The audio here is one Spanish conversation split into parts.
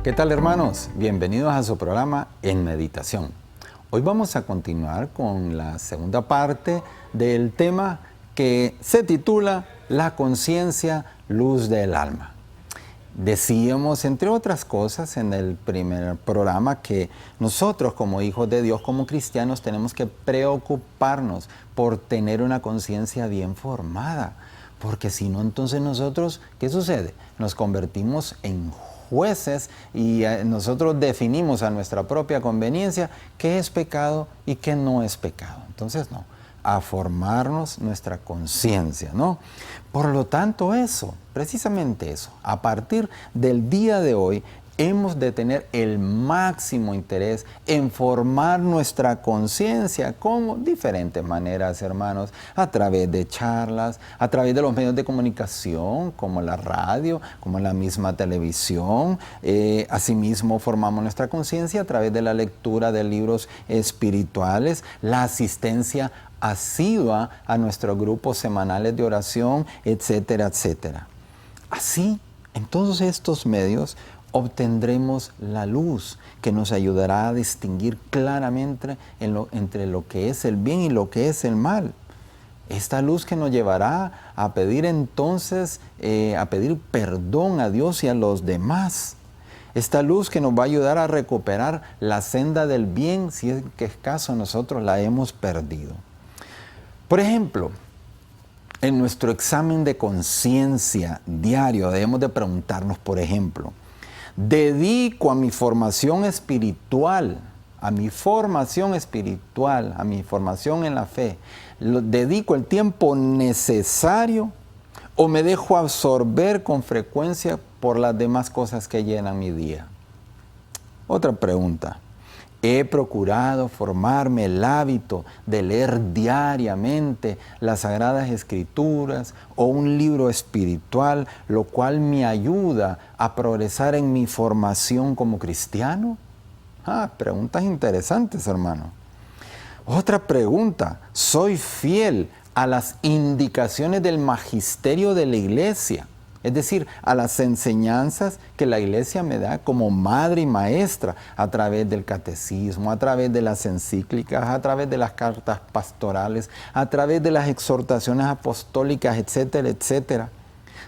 ¿Qué tal, hermanos? Bienvenidos a su programa En Meditación. Hoy vamos a continuar con la segunda parte del tema que se titula La conciencia, luz del alma. Decíamos, entre otras cosas, en el primer programa que nosotros como hijos de Dios, como cristianos, tenemos que preocuparnos por tener una conciencia bien formada. Porque si no, entonces nosotros, ¿qué sucede? Nos convertimos en jueces y nosotros definimos a nuestra propia conveniencia qué es pecado y qué no es pecado. Entonces, no, a formarnos nuestra conciencia, ¿no? Por lo tanto, eso, precisamente eso, a partir del día de hoy, hemos de tener el máximo interés en formar nuestra conciencia como diferentes maneras, hermanos, a través de charlas, a través de los medios de comunicación, como la radio, como la misma televisión. Asimismo, formamos nuestra conciencia a través de la lectura de libros espirituales, la asistencia asidua a nuestros grupos semanales de oración, etcétera, etcétera. Así, en todos estos medios, obtendremos la luz que nos ayudará a distinguir claramente entre lo que es el bien y lo que es el mal. Esta luz que nos llevará a pedir entonces, a pedir perdón a Dios y a los demás. Esta luz que nos va a ayudar a recuperar la senda del bien si es que acaso nosotros la hemos perdido. Por ejemplo, en nuestro examen de conciencia diario debemos de preguntarnos, por ejemplo, ¿dedico a mi formación espiritual, a mi formación en la fe, dedico el tiempo necesario o me dejo absorber con frecuencia por las demás cosas que llenan mi día? Otra pregunta. ¿He procurado formarme el hábito de leer diariamente las Sagradas Escrituras o un libro espiritual, lo cual me ayuda a progresar en mi formación como cristiano? Preguntas interesantes, hermano. Otra pregunta. ¿Soy fiel a las indicaciones del magisterio de la iglesia? Es decir, a las enseñanzas que la iglesia me da como madre y maestra a través del catecismo, a través de las encíclicas, a través de las cartas pastorales, a través de las exhortaciones apostólicas, etcétera, etcétera.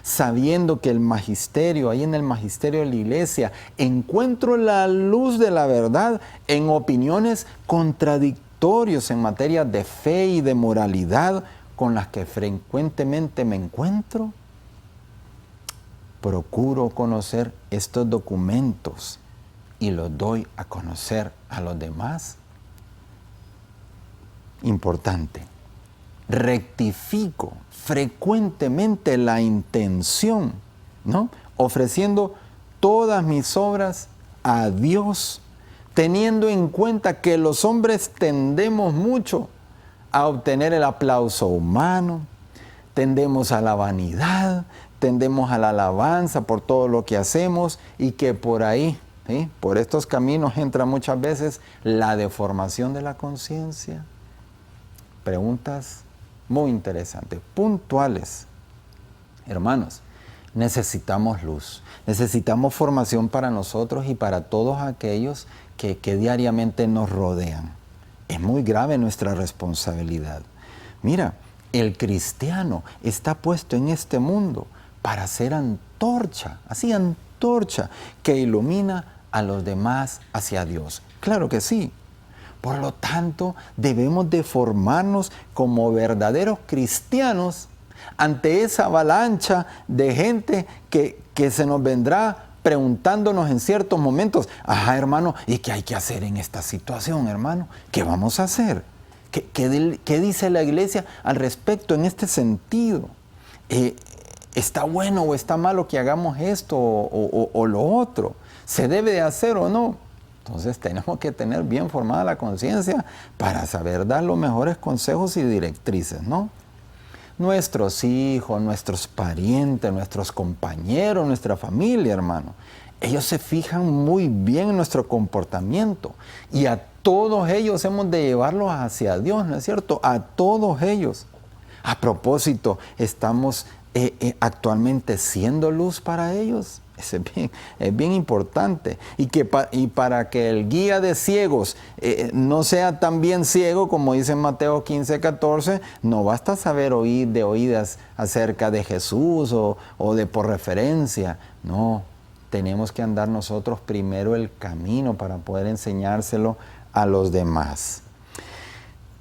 Sabiendo que el magisterio, ahí en el magisterio de la iglesia, encuentro la luz de la verdad en opiniones contradictorias en materia de fe y de moralidad con las que frecuentemente me encuentro. Procuro conocer estos documentos y los doy a conocer a los demás. Importante. Rectifico frecuentemente la intención, ¿no? Ofreciendo todas mis obras a Dios, teniendo en cuenta que los hombres tendemos mucho a obtener el aplauso humano, tendemos a la vanidad, tendemos a la alabanza por todo lo que hacemos y que por ahí, ¿sí?, por estos caminos entra muchas veces la deformación de la conciencia. Preguntas muy interesantes, puntuales. Hermanos, necesitamos luz, necesitamos formación para nosotros y para todos aquellos que diariamente nos rodean. Es muy grave nuestra responsabilidad. Mira, el cristiano está puesto en este mundo para ser antorcha, así antorcha, que ilumina a los demás hacia Dios. Claro que sí. Por lo tanto, debemos de formarnos como verdaderos cristianos ante esa avalancha de gente que se nos vendrá preguntándonos en ciertos momentos, hermano, ¿y qué hay que hacer en esta situación, hermano? ¿Qué vamos a hacer? ¿Qué dice la iglesia al respecto en este sentido? ¿Está bueno o está malo que hagamos esto o lo otro? ¿Se debe de hacer o no? Entonces tenemos que tener bien formada la conciencia para saber dar los mejores consejos y directrices, ¿no? Nuestros hijos, nuestros parientes, nuestros compañeros, nuestra familia, hermano, ellos se fijan muy bien en nuestro comportamiento y a todos ellos hemos de llevarlos hacia Dios, ¿no es cierto? A todos ellos. A propósito, estamos actualmente siendo luz para ellos? Es bien importante. Y para que el guía de ciegos no sea también ciego, como dice Mateo 15:14, no basta saber oír de oídas acerca de Jesús o de por referencia. No, tenemos que andar nosotros primero el camino para poder enseñárselo a los demás.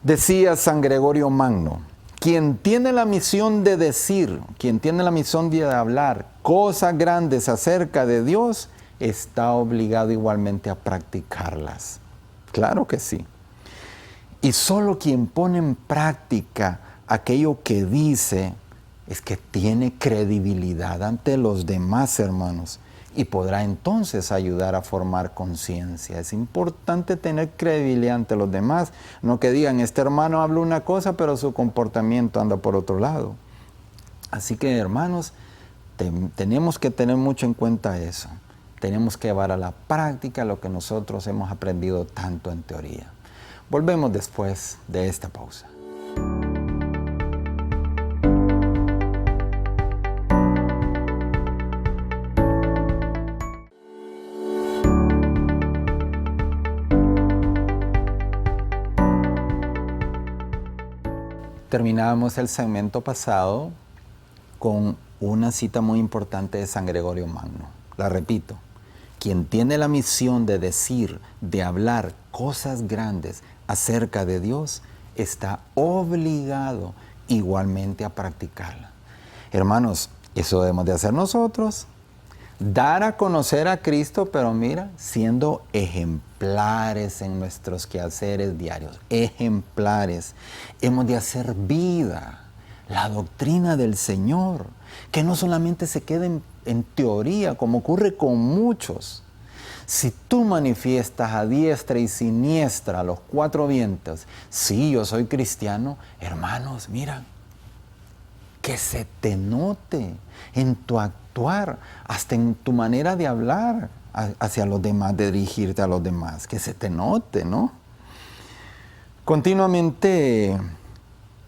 Decía San Gregorio Magno: quien tiene la misión de decir, quien tiene la misión de hablar cosas grandes acerca de Dios, está obligado igualmente a practicarlas. Claro que sí. Y solo quien pone en práctica aquello que dice es que tiene credibilidad ante los demás, hermanos, y podrá entonces ayudar a formar conciencia. Es importante tener credibilidad ante los demás, no que digan, este hermano habla una cosa, pero su comportamiento anda por otro lado. Así que, hermanos, tenemos que tener mucho en cuenta eso. Tenemos que llevar a la práctica lo que nosotros hemos aprendido tanto en teoría. Volvemos después de esta pausa. Terminábamos el segmento pasado con una cita muy importante de San Gregorio Magno. La repito: quien tiene la misión de decir, de hablar cosas grandes acerca de Dios, está obligado igualmente a practicarla. Hermanos, eso debemos de hacer nosotros. Dar a conocer a Cristo, pero mira, siendo ejemplares en nuestros quehaceres diarios. Ejemplares. Hemos de hacer vida la doctrina del Señor, que no solamente se quede en teoría, como ocurre con muchos. Si tú manifiestas a diestra y siniestra los cuatro vientos, sí, yo soy cristiano, hermanos, mira, que se te note en tu actuar, hasta en tu manera de hablar hacia los demás, de dirigirte a los demás, que se te note, ¿no? Continuamente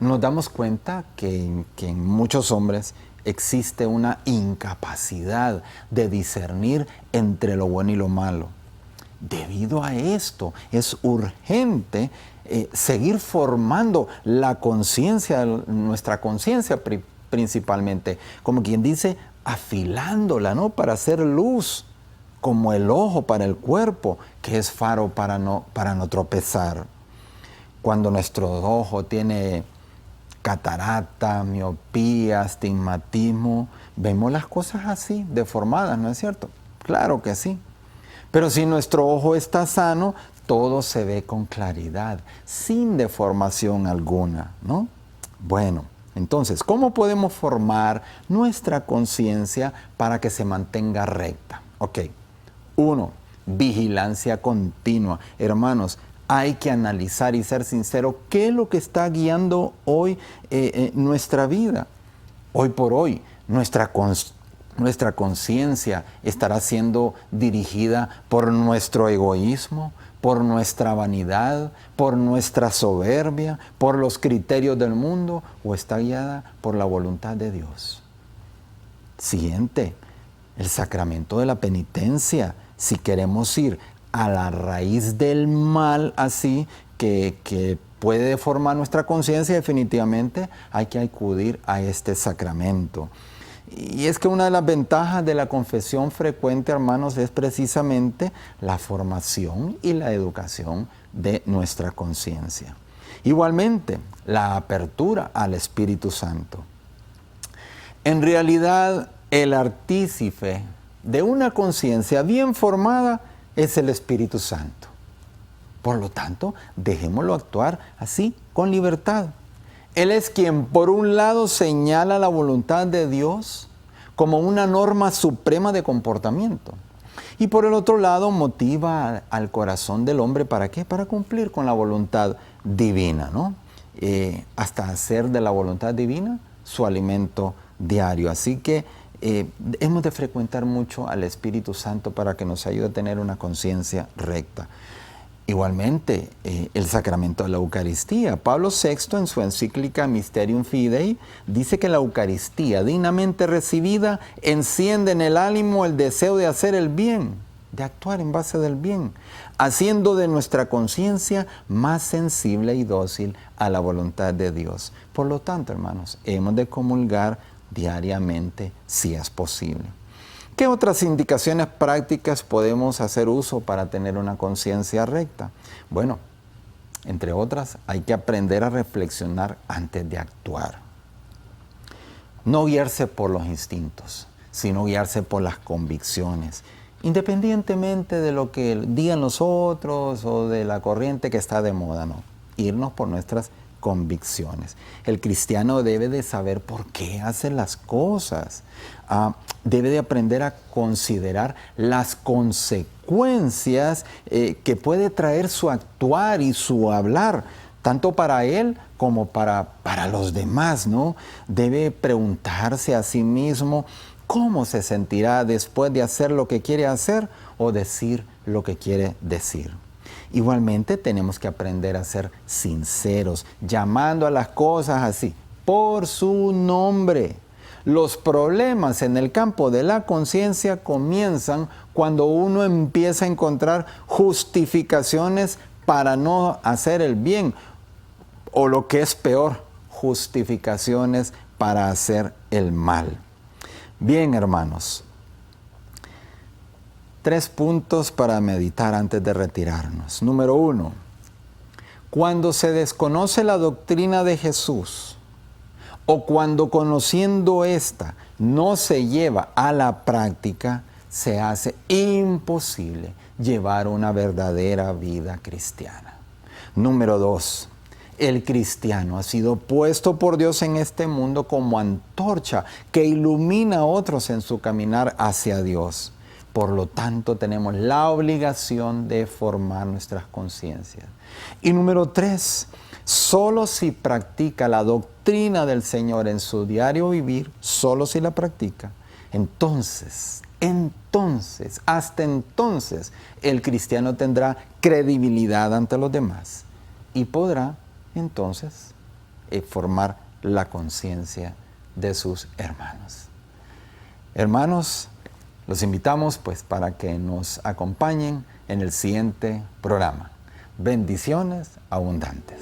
nos damos cuenta que en muchos hombres existe una incapacidad de discernir entre lo bueno y lo malo. Debido a esto, es urgente seguir formando la conciencia, nuestra conciencia principalmente, como quien dice, afilándola, ¿no? Para hacer luz, como el ojo para el cuerpo, que es faro para no tropezar. Cuando nuestro ojo tiene catarata, miopía, astigmatismo, vemos las cosas así, deformadas, ¿no es cierto? Claro que sí. Pero si nuestro ojo está sano, todo se ve con claridad, sin deformación alguna, ¿no? Bueno, entonces, ¿cómo podemos formar nuestra conciencia para que se mantenga recta? Ok, 1, vigilancia continua. Hermanos, hay que analizar y ser sincero qué es lo que está guiando hoy nuestra vida. Hoy por hoy, nuestra conciencia estará siendo dirigida por nuestro egoísmo, por nuestra vanidad, por nuestra soberbia, por los criterios del mundo, o está guiada por la voluntad de Dios. Siguiente, el sacramento de la penitencia. Si queremos ir a la raíz del mal así, que puede deformar nuestra conciencia, definitivamente hay que acudir a este sacramento. Y es que una de las ventajas de la confesión frecuente, hermanos, es precisamente la formación y la educación de nuestra conciencia. Igualmente, la apertura al Espíritu Santo. En realidad, el artífice de una conciencia bien formada es el Espíritu Santo. Por lo tanto, dejémoslo actuar así, con libertad. Él es quien, por un lado, señala la voluntad de Dios como una norma suprema de comportamiento. Y por el otro lado, motiva al corazón del hombre, ¿para qué? Para cumplir con la voluntad divina, ¿no? Hasta hacer de la voluntad divina su alimento diario. Así que hemos de frecuentar mucho al Espíritu Santo para que nos ayude a tener una conciencia recta. Igualmente, el sacramento de la Eucaristía. Pablo VI, en su encíclica Mysterium Fidei, dice que la Eucaristía, dignamente recibida, enciende en el ánimo el deseo de hacer el bien, de actuar en base del bien, haciendo de nuestra conciencia más sensible y dócil a la voluntad de Dios. Por lo tanto, hermanos, hemos de comulgar diariamente si es posible. ¿Qué otras indicaciones prácticas podemos hacer uso para tener una conciencia recta? Bueno, entre otras, hay que aprender a reflexionar antes de actuar. No guiarse por los instintos, sino guiarse por las convicciones, independientemente de lo que digan los otros o de la corriente que está de moda, no. Irnos por nuestras convicciones. El cristiano debe de saber por qué hace las cosas. Debe de aprender a considerar las consecuencias que puede traer su actuar y su hablar, tanto para él como para los demás, ¿no? Debe preguntarse a sí mismo cómo se sentirá después de hacer lo que quiere hacer o decir lo que quiere decir. Igualmente tenemos que aprender a ser sinceros, llamando a las cosas así, por su nombre. Los problemas en el campo de la conciencia comienzan cuando uno empieza a encontrar justificaciones para no hacer el bien, o lo que es peor, justificaciones para hacer el mal. Bien, hermanos. 3 puntos para meditar antes de retirarnos. Número 1. Cuando se desconoce la doctrina de Jesús o cuando conociendo esta no se lleva a la práctica, se hace imposible llevar una verdadera vida cristiana. Número 2. El cristiano ha sido puesto por Dios en este mundo como antorcha que ilumina a otros en su caminar hacia Dios. Por lo tanto, tenemos la obligación de formar nuestras conciencias. Y número 3, solo si practica la doctrina del Señor en su diario vivir, solo si la practica, entonces, hasta entonces, el cristiano tendrá credibilidad ante los demás y podrá, entonces, formar la conciencia de sus hermanos. Hermanos, los invitamos pues para que nos acompañen en el siguiente programa. Bendiciones abundantes.